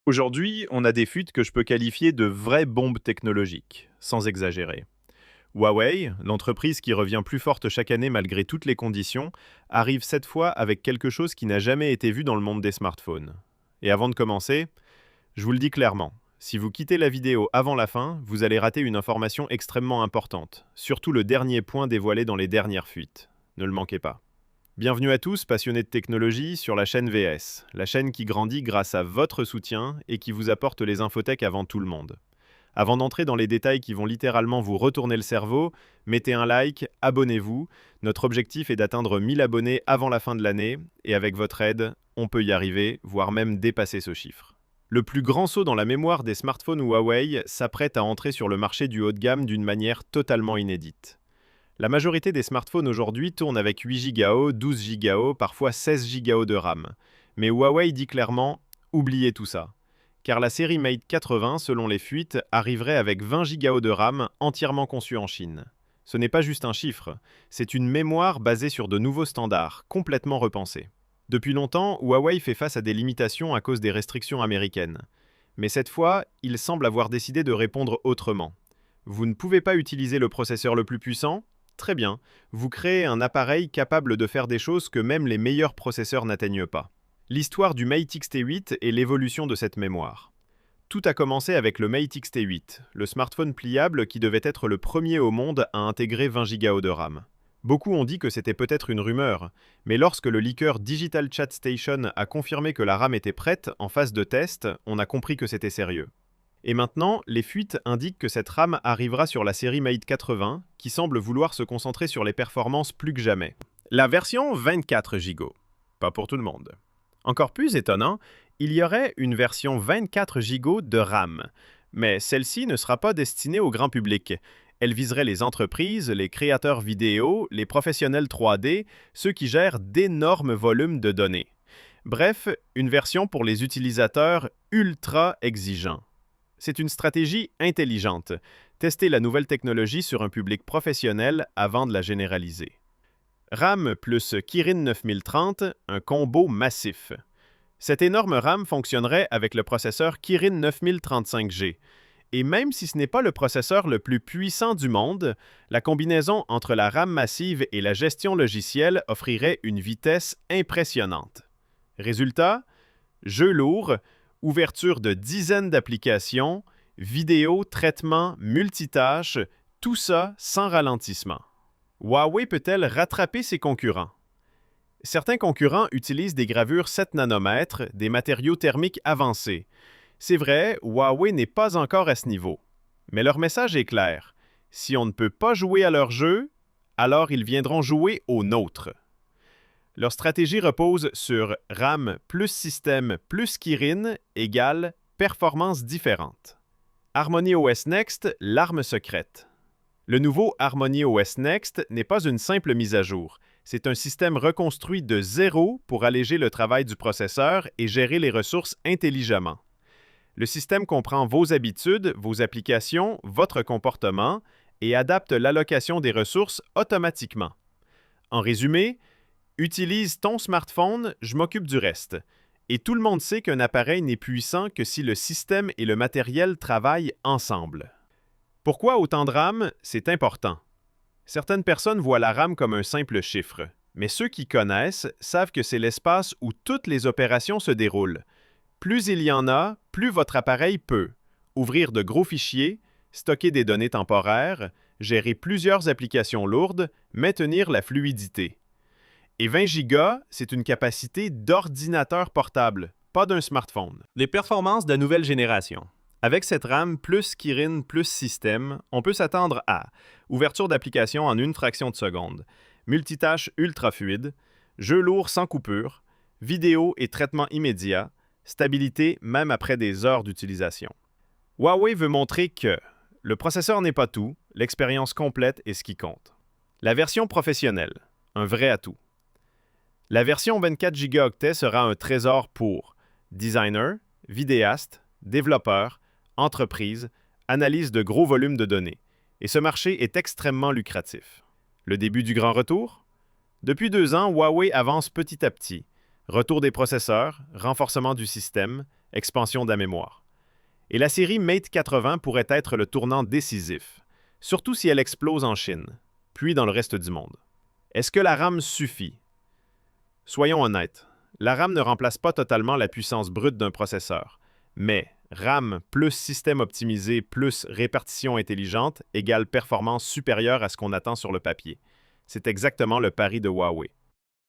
Aujourd'hui, on a des fuites que je peux qualifier de vraies bombes technologiques, sans exagérer. Huawei, l'entreprise qui revient plus forte chaque année malgré toutes les conditions, arrive cette fois avec quelque chose qui n'a jamais été vu dans le monde des smartphones. Et avant de commencer, je vous le dis clairement, si vous quittez la vidéo avant la fin, vous allez rater une information extrêmement importante, surtout le dernier point dévoilé dans les dernières fuites. Ne le manquez pas. Bienvenue à tous, passionnés de technologie, sur la chaîne VS, la chaîne qui grandit grâce à votre soutien et qui vous apporte les infotech avant tout le monde. Avant d'entrer dans les détails qui vont littéralement vous retourner le cerveau, mettez un like, abonnez-vous. Notre objectif est d'atteindre 1000 abonnés avant la fin de l'année, et avec votre aide, on peut y arriver, voire même dépasser ce chiffre. Le plus grand saut dans la mémoire des smartphones Huawei s'apprête à entrer sur le marché du haut de gamme d'une manière totalement inédite. La majorité des smartphones aujourd'hui tournent avec 8 Go, 12 Go, parfois 16 Go de RAM. Mais Huawei dit clairement « oubliez tout ça ». Car la série Mate 80, selon les fuites, arriverait avec 20 Go de RAM entièrement conçue en Chine. Ce n'est pas juste un chiffre, c'est une mémoire basée sur de nouveaux standards, complètement repensés. Depuis longtemps, Huawei fait face à des limitations à cause des restrictions américaines. Mais cette fois, il semble avoir décidé de répondre autrement. Vous ne pouvez pas utiliser le processeur le plus puissant ? Très bien, vous créez un appareil capable de faire des choses que même les meilleurs processeurs n'atteignent pas. L'histoire du Mate X-T8 et l'évolution de cette mémoire. Tout a commencé avec le Mate X-T8, le smartphone pliable qui devait être le premier au monde à intégrer 20 Go de RAM. Beaucoup ont dit que c'était peut-être une rumeur, mais lorsque le leaker Digital Chat Station a confirmé que la RAM était prête en phase de test, on a compris que c'était sérieux. Et maintenant, les fuites indiquent que cette RAM arrivera sur la série Mate 80, qui semble vouloir se concentrer sur les performances plus que jamais. La version 24 Go. Pas pour tout le monde. Encore plus étonnant, il y aurait une version 24 Go de RAM. Mais celle-ci ne sera pas destinée au grand public. Elle viserait les entreprises, les créateurs vidéo, les professionnels 3D, ceux qui gèrent d'énormes volumes de données. Bref, une version pour les utilisateurs ultra exigeants. C'est une stratégie intelligente. Tester la nouvelle technologie sur un public professionnel avant de la généraliser. RAM plus Kirin 9030, un combo massif. Cette énorme RAM fonctionnerait avec le processeur Kirin 9035G. Et même si ce n'est pas le processeur le plus puissant du monde, la combinaison entre la RAM massive et la gestion logicielle offrirait une vitesse impressionnante. Résultat, jeu lourd, ouverture de dizaines d'applications, vidéo, traitement, multitâches, tout ça sans ralentissement. Huawei peut-elle rattraper ses concurrents? Certains concurrents utilisent des gravures 7 nanomètres, des matériaux thermiques avancés. C'est vrai, Huawei n'est pas encore à ce niveau. Mais leur message est clair. Si on ne peut pas jouer à leur jeu, alors ils viendront jouer au nôtre. Leur stratégie repose sur RAM plus système plus Kirin égale performance différente. Harmony OS Next, l'arme secrète. Le nouveau Harmony OS Next n'est pas une simple mise à jour. C'est un système reconstruit de zéro pour alléger le travail du processeur et gérer les ressources intelligemment. Le système comprend vos habitudes, vos applications, votre comportement et adapte l'allocation des ressources automatiquement. En résumé, utilise ton smartphone, je m'occupe du reste. Et tout le monde sait qu'un appareil n'est puissant que si le système et le matériel travaillent ensemble. Pourquoi autant de RAM? C'est important. Certaines personnes voient la RAM comme un simple chiffre, mais ceux qui connaissent savent que c'est l'espace où toutes les opérations se déroulent. Plus il y en a, plus votre appareil peut ouvrir de gros fichiers, stocker des données temporaires, gérer plusieurs applications lourdes, maintenir la fluidité. Et 20 Go, c'est une capacité d'ordinateur portable, pas d'un smartphone. Les performances de la nouvelle génération. Avec cette RAM plus Kirin plus système, on peut s'attendre à ouverture d'application en une fraction de seconde, multitâche ultra fluide, jeu lourd sans coupure, vidéo et traitement immédiat, stabilité même après des heures d'utilisation. Huawei veut montrer que le processeur n'est pas tout, l'expérience complète est ce qui compte. La version professionnelle, un vrai atout. La version 24 Go sera un trésor pour designer, vidéaste, développeur, entreprise, analyse de gros volumes de données. Et ce marché est extrêmement lucratif. Le début du grand retour? Depuis 2 ans, Huawei avance petit à petit. Retour des processeurs, renforcement du système, expansion de la mémoire. Et la série Mate 80 pourrait être le tournant décisif, surtout si elle explose en Chine, puis dans le reste du monde. Est-ce que la RAM suffit? Soyons honnêtes, la RAM ne remplace pas totalement la puissance brute d'un processeur, mais RAM plus système optimisé plus répartition intelligente égale performance supérieure à ce qu'on attend sur le papier. C'est exactement le pari de Huawei.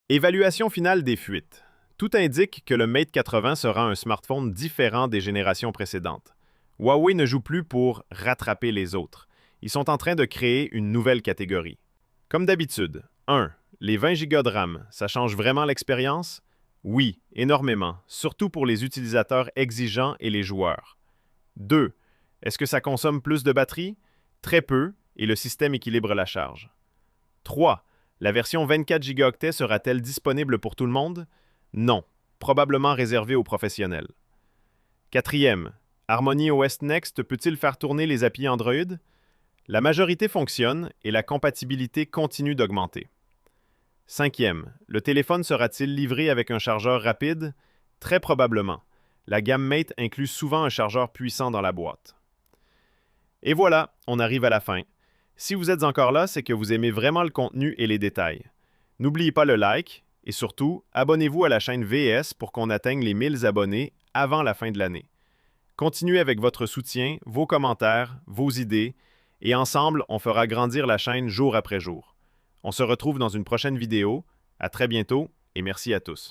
Évaluation finale des fuites. Tout indique que le Mate 80 sera un smartphone différent des générations précédentes. Huawei ne joue plus pour rattraper les autres. Ils sont en train de créer une nouvelle catégorie. Comme d'habitude, 1. Les 20 Go de RAM, ça change vraiment l'expérience? Oui, énormément, surtout pour les utilisateurs exigeants et les joueurs. 2. Est-ce que ça consomme plus de batterie? Très peu, et le système équilibre la charge. 3. La version 24 Go sera-t-elle disponible pour tout le monde? Non, probablement réservée aux professionnels. 4. Harmony OS Next peut-il faire tourner les API Android? La majorité fonctionne et la compatibilité continue d'augmenter. 5. Le téléphone sera-t-il livré avec un chargeur rapide? Très probablement. La gamme Mate inclut souvent un chargeur puissant dans la boîte. Et voilà, on arrive à la fin. Si vous êtes encore là, c'est que vous aimez vraiment le contenu et les détails. N'oubliez pas le like et surtout, abonnez-vous à la chaîne VS pour qu'on atteigne les 1000 abonnés avant la fin de l'année. Continuez avec votre soutien, vos commentaires, vos idées, et ensemble, on fera grandir la chaîne jour après jour. On se retrouve dans une prochaine vidéo. À très bientôt et merci à tous.